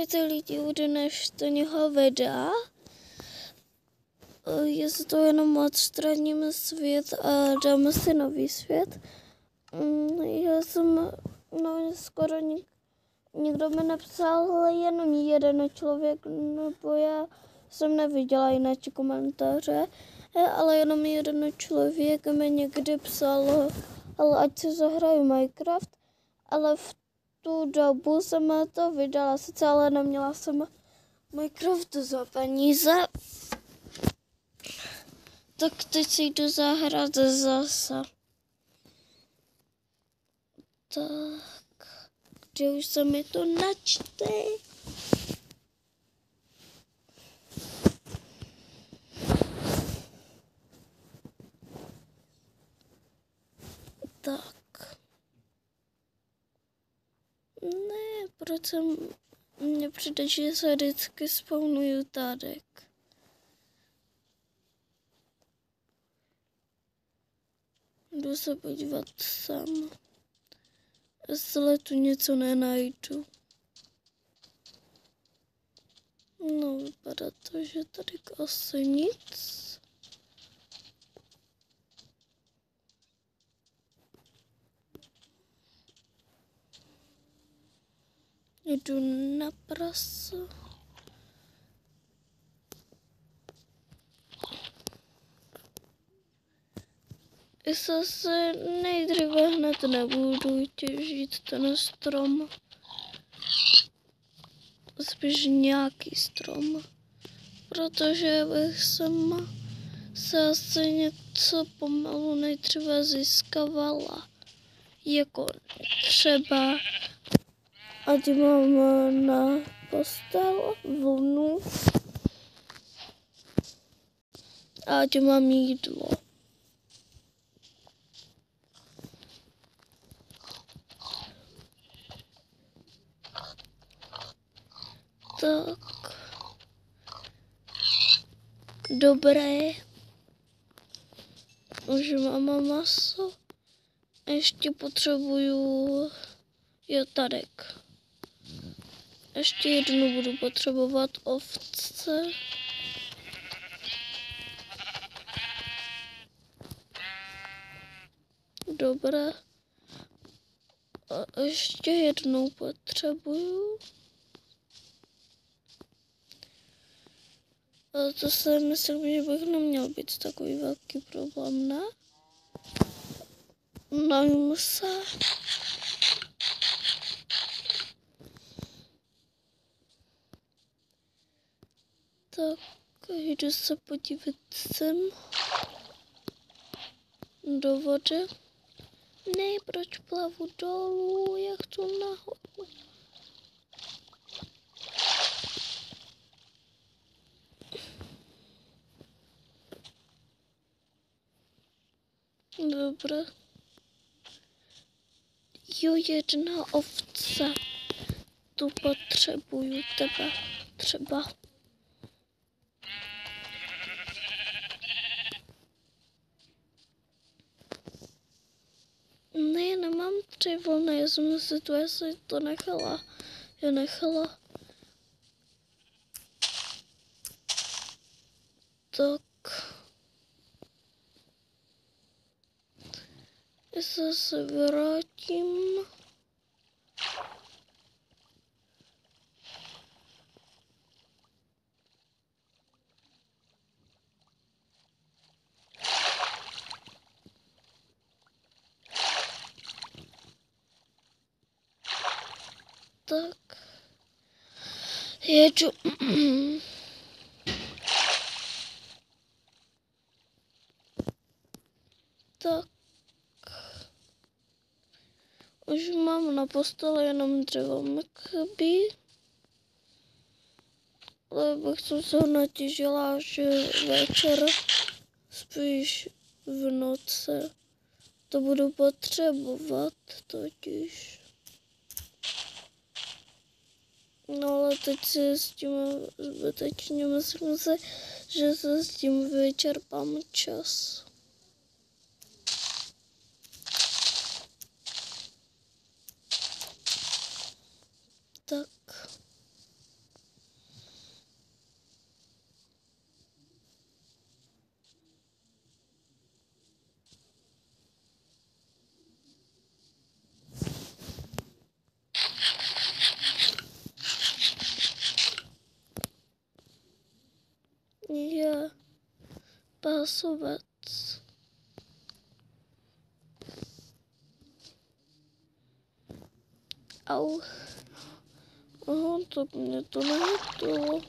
ty lidi než to něho vydá. Jestli to jenom odstraníme svět a dáme si nový svět. Já jsem, skoro nikdo mi napsal, ale jenom jeden člověk, nebo já jsem neviděla jinak komentáře, ale jenom jeden člověk mi někdy psal, ale ať si zahraju Minecraft, ale v tu dobu jsem to vydala, sice ale neměla jsem Minecraft za peníze, tak teď si jdu zahrát zase. Tak, kde už se mi to načte? Tak. Ne, proč mně přijde, že se vždycky spawnuju tádek. Jdu se podívat sám. Jestli tu něco nenajdu. No, vypadá to, že tady asi nic. Jdu na praso. Já se nejdříve hned nebudu těžit ten strom. Spíš nějaký strom. Protože bych se asi něco pomalu nejdříve získavala. Jako třeba, ať mám na postel vlnu, a ať mám jídlo. Tak. Dobré. Už mám maso. Ještě potřebuju jatadek. Ještě jednu budu potřebovat ovce. Dobré. A ještě jednou potřebuju. Ale to si myslím, že bych neměl být takový velký problém, ne? Najím se. Tak, jdu se podívat sem. Do vody. Ne, proč plavu dolů? Já chci nahoru. Dobré. Jo, jedna ovce. Tu potřebuju tebe. Třeba. Ne, nemám 3 vlny, já jsem si to asi to nechala. Já nechala. Tak. Já se vrátím. Tak. Jedu. Tak. Už mám na posteli jenom dřevo mkbí. Ale bych se natěžila, že večer, spíš v noci, to budu potřebovat totiž. No ale teď si s tím zbytečně myslím si, že se s tím vyčerpám čas. Tak. pásovec. Au. Aha, tak mě to nehytilo.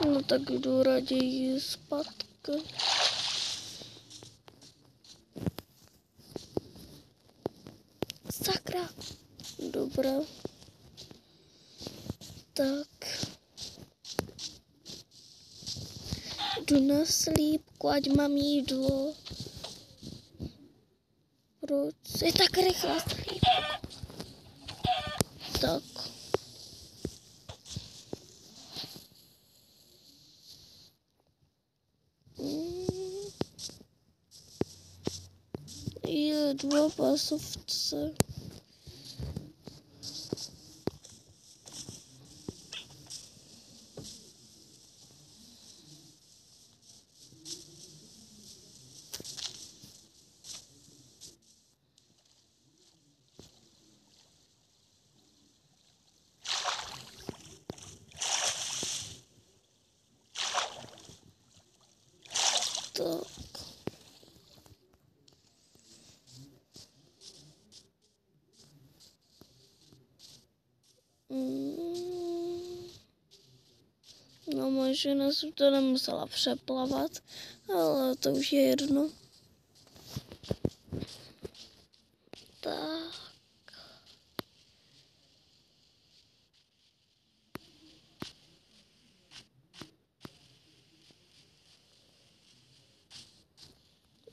No tak jdu raději zpátky. Sakra. Dobré. Tak. Jdu na slípku, ať mám jídlo. Proč je tak rychle slípku? Tak. Je 2 pásovce. Tak. No, moje žena si to nemusela přeplavat, ale to už je jedno. Tak.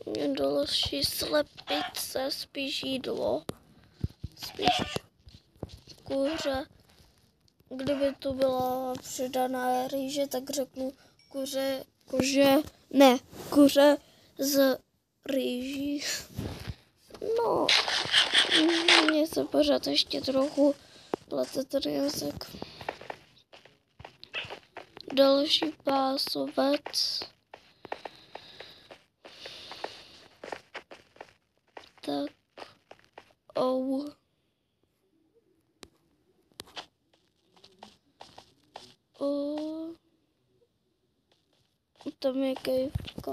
Mě další slepice, spíš jídlo, spíš kuře. Kdyby to byla přidaná rýže, tak řeknu kuře z rýží. No, mně se pořád ještě trochu plete ten jazyk. Další pásovec. Tak, tam je kejvka.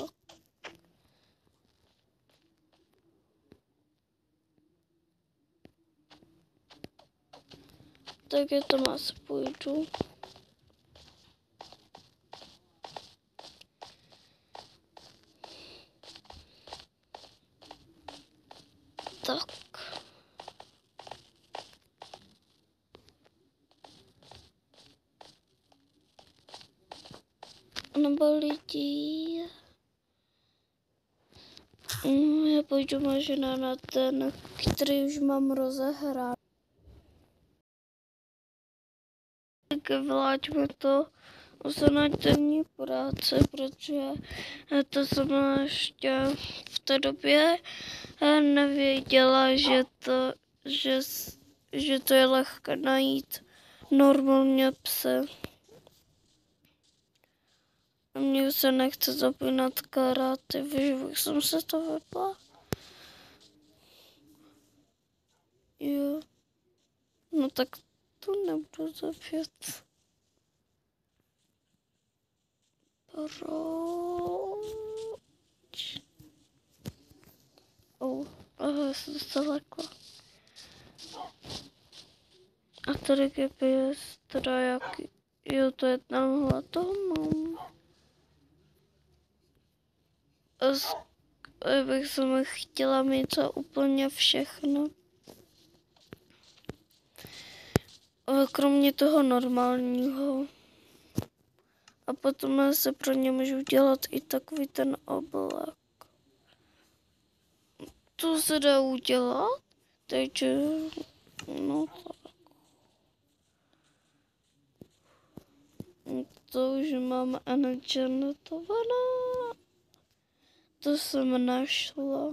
Tak je tam asi půjdu. Tak. Nebo lidi. Já půjdu možná na ten, který už mám rozehrát. Tak vláďme to uznatelní práce, protože to jsem ještě v té době nevěděla, že to je lehké najít normálně psy. Mně se nechce zapínat karate, víš, jsem se to vypla. Jo. No tak to nebudu zapít. Proč? Aha, jsem se lekla. A tady GPS, teda jaký? Jo, to je tamhle, to mám. Bych jsem chtěla mít to úplně všechno. Kromě toho normálního. A potom se pro ně můžu dělat i takový ten oblek. To se dá udělat, takže no tak. To už mám enchantované. To jsem našla.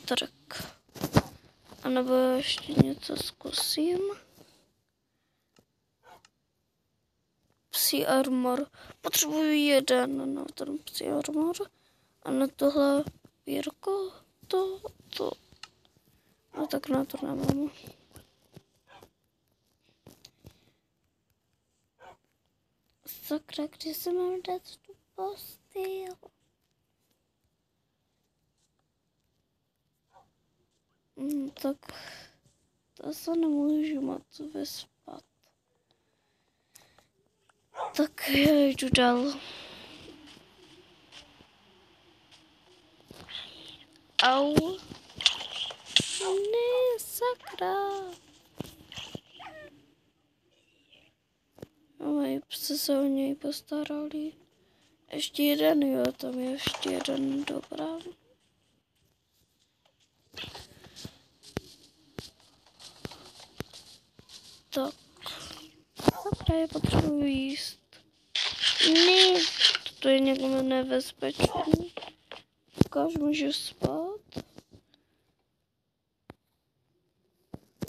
Tak. A nebo ještě něco zkusím. Psí armor. Potřebuji jeden na ten psí armor. A na tohle pírko to No tak na to nemám. Sakra, kde se mám dát tu postýl? Tak to se nemůžu moc vyspat. Tak já jdu dál. Au. Ne, sakra. A moji psi se o něj postarali. Ještě jeden, jo, tam je ještě jeden, dobrá. Tak. Sakra, je potřebuji jíst. Ne, to je někdo nebezpečný. Ukáž, můžu spát?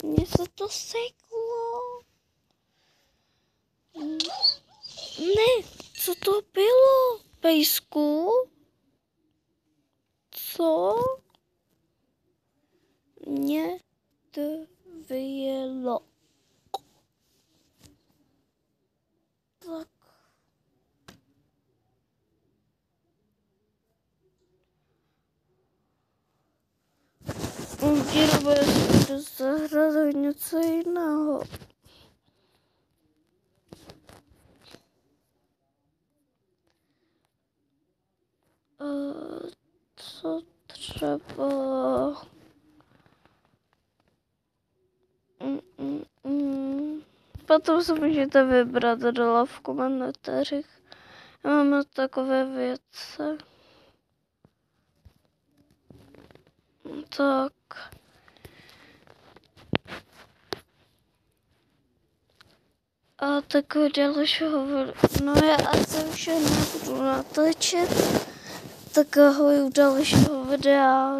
Mně se to seklo. Ne, co to bylo? Pejsku? Co? Mně to vyjelo. Tak. Nebo jestli jdu zahrát něco jiného. Co třeba? Potom se můžete vybrat dole v komentářích. Máme takové věci. Tak. A takové dalšího videa. No já asi už nebudu natáčet. Tak ahoj u dalšího videa.